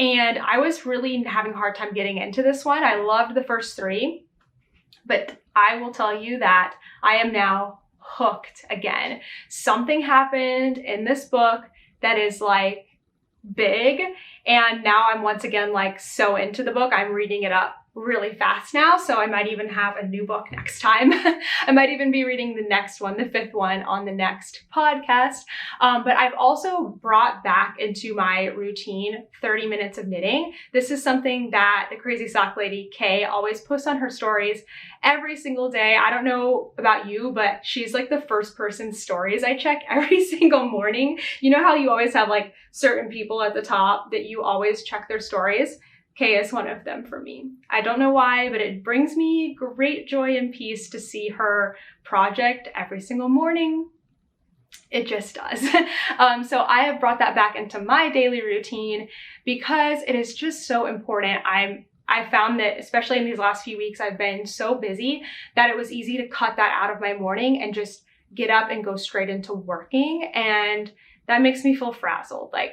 And I was really having a hard time getting into this one. I loved the first 3, but I will tell you that I am now hooked again. Something happened in this book that is like big, and now I'm once again like so into the book. I'm reading it up really fast now, so I might even have a new book next time. I might even be reading the next one, the 5th one, on the next podcast. But I've also brought back into my routine 30 minutes of knitting. This is something that the Crazy Sock Lady, Kay, always posts on her stories every single day. I don't know about you, but she's like the first person's stories I check every single morning. You know how you always have like certain people at the top that you always check their stories? Kay is one of them for me. I don't know why, but it brings me great joy and peace to see her project every single morning. It just does. So I have brought that back into my daily routine because it is just so important. I found that, especially in these last few weeks, I've been so busy that it was easy to cut that out of my morning and just get up and go straight into working. And that makes me feel frazzled. Like,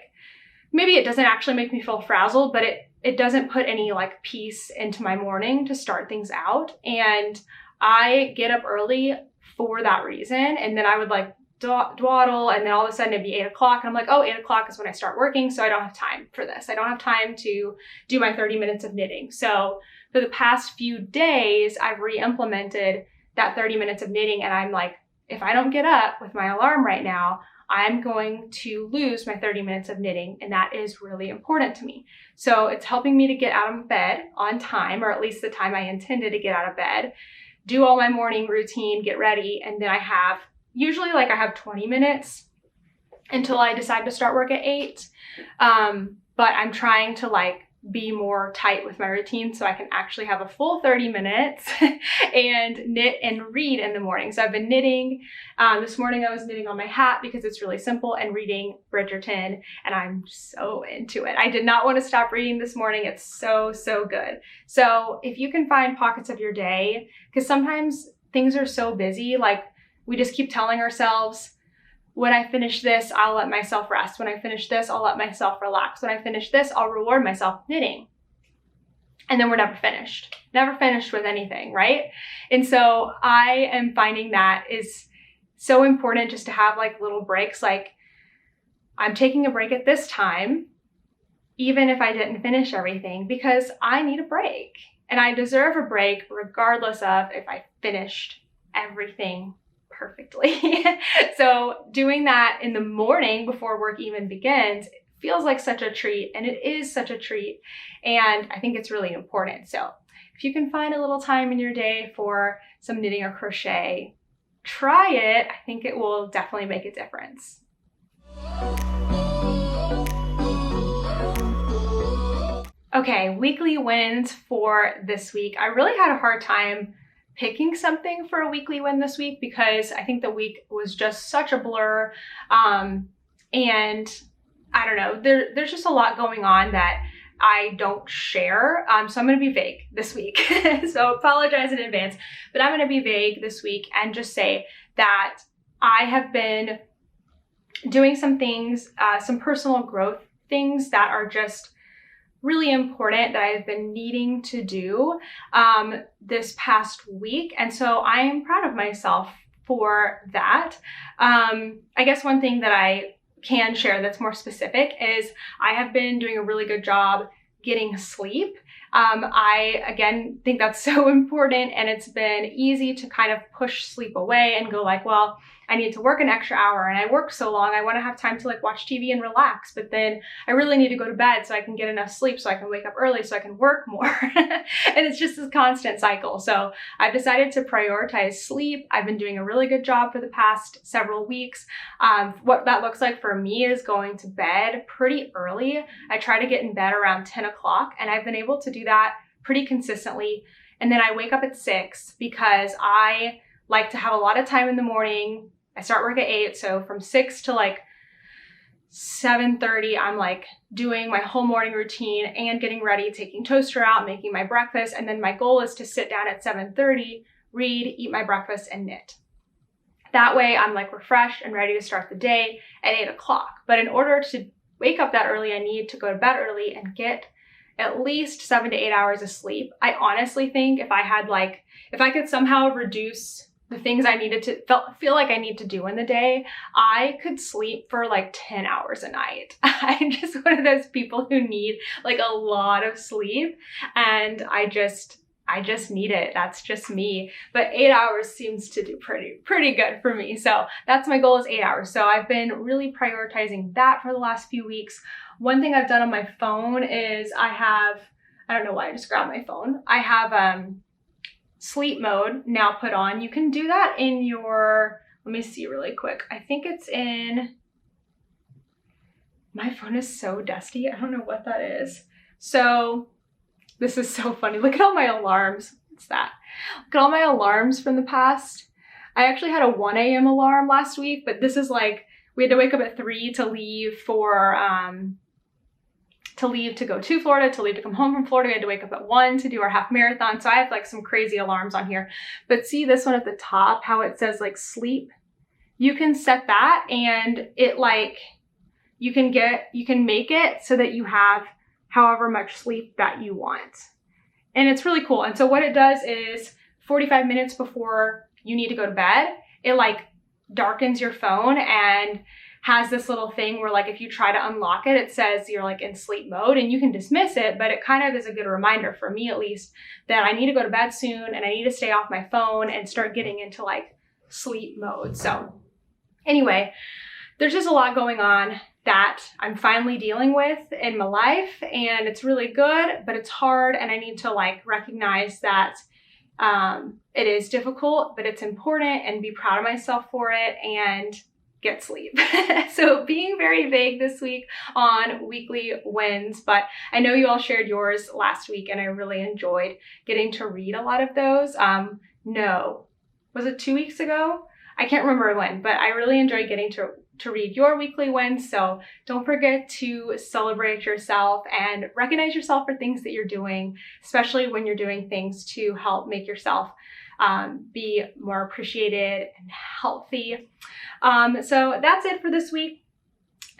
maybe it doesn't actually make me feel frazzled, but it doesn't put any like peace into my morning to start things out. And I get up early for that reason. And then I would like dawdle, and then all of a sudden it'd be 8 o'clock. And I'm like, oh, 8 o'clock is when I start working. So I don't have time for this. I don't have time to do my 30 minutes of knitting. So for the past few days, I've re-implemented that 30 minutes of knitting. And I'm like, if I don't get up with my alarm right now, I'm going to lose my 30 minutes of knitting, and that is really important to me. So it's helping me to get out of bed on time, or at least the time I intended to get out of bed, do all my morning routine, get ready, and then I have 20 minutes until I decide to start work at 8. But I'm trying to like be more tight with my routine so I can actually have a full 30 minutes and knit and read in the morning. So I've been knitting. This morning I was knitting on my hat because it's really simple, and reading Bridgerton, and I'm so into it. I did not want to stop reading this morning. It's so, so good. So if you can find pockets of your day, because sometimes things are so busy, like we just keep telling ourselves, when I finish this, I'll let myself rest. When I finish this, I'll let myself relax. When I finish this, I'll reward myself knitting. And then we're never finished with anything, right? And so I am finding that is so important, just to have like little breaks. Like, I'm taking a break at this time, even if I didn't finish everything, because I need a break, and I deserve a break regardless of if I finished everything perfectly. So doing that in the morning before work even begins feels like such a treat, and it is such a treat, and I think it's really important. So if you can find a little time in your day for some knitting or crochet, try it. I think it will definitely make a difference. Okay, weekly wins for this week. I really had a hard time picking something for a weekly win this week because I think the week was just such a blur. And I don't know, there's just a lot going on that I don't share. So I'm going to be vague this week. So apologize in advance, but I'm going to be vague this week and just say that I have been doing some things, some personal growth things that are just really important that I've been needing to do this past week. And so I am proud of myself for that. I guess one thing that I can share that's more specific is I have been doing a really good job getting sleep. I, again, think that's so important, and it's been easy to kind of push sleep away and go like, well, I need to work an extra hour and I work so long, I want to have time to like watch TV and relax, but then I really need to go to bed so I can get enough sleep so I can wake up early so I can work more. And it's just this constant cycle. So I've decided to prioritize sleep. I've been doing a really good job for the past several weeks. What that looks like for me is going to bed pretty early. I try to get in bed around 10 o'clock, and I've been able to do that pretty consistently. And then I wake up at 6 because I like to have a lot of time in the morning. I start work at 8, so from 6 to like 7:30, I'm like doing my whole morning routine and getting ready, taking toaster out, making my breakfast, and then my goal is to sit down at 7:30, read, eat my breakfast, and knit. That way I'm like refreshed and ready to start the day at 8 o'clock. But in order to wake up that early, I need to go to bed early and get at least 7 to 8 hours of sleep. I honestly think if I could somehow reduce the things I needed to feel like I need to do in the day, I could sleep for like 10 hours a night. I'm just one of those people who need like a lot of sleep, and I just need it. That's just me. But 8 hours seems to do pretty good for me. So that's my goal, is 8 hours. So I've been really prioritizing that for the last few weeks. One thing I've done on my phone is I don't know why I just grabbed my phone. I have sleep mode now put on. You can do that in your, let me see really quick. I think it's in, my phone is so dusty. I don't know what that is. So this is so funny. Look at all my alarms. What's that? Look at all my alarms from the past. I actually had a 1 a.m. alarm last week, but this is like, we had to wake up at 3 to leave to go to Florida, to leave to come home from Florida. We had to wake up at 1 to do our half marathon. So I have like some crazy alarms on here. But see this one at the top, how it says like sleep? You can set that, and it like, you can make it so that you have however much sleep that you want. And it's really cool. And so what it does is 45 minutes before you need to go to bed, it like darkens your phone and has this little thing where like if you try to unlock it, it says you're like in sleep mode, and you can dismiss it, but it kind of is a good reminder, for me at least, that I need to go to bed soon and I need to stay off my phone and start getting into like sleep mode. So anyway, there's just a lot going on that I'm finally dealing with in my life, and it's really good, but it's hard, and I need to like recognize that it is difficult, but it's important, and be proud of myself for it, and get sleep. So being very vague this week on weekly wins, but I know you all shared yours last week and I really enjoyed getting to read a lot of those. No, was it 2 weeks ago? I can't remember when, but I really enjoyed getting to read your weekly wins. So don't forget to celebrate yourself and recognize yourself for things that you're doing, especially when you're doing things to help make yourself be more appreciated and healthy. So that's it for this week.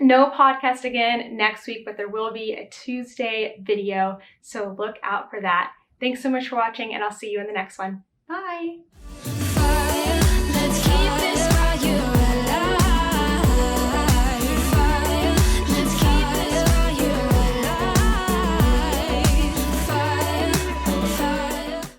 No podcast again next week, but there will be a Tuesday video. So look out for that. Thanks so much for watching and I'll see you in the next one. Bye.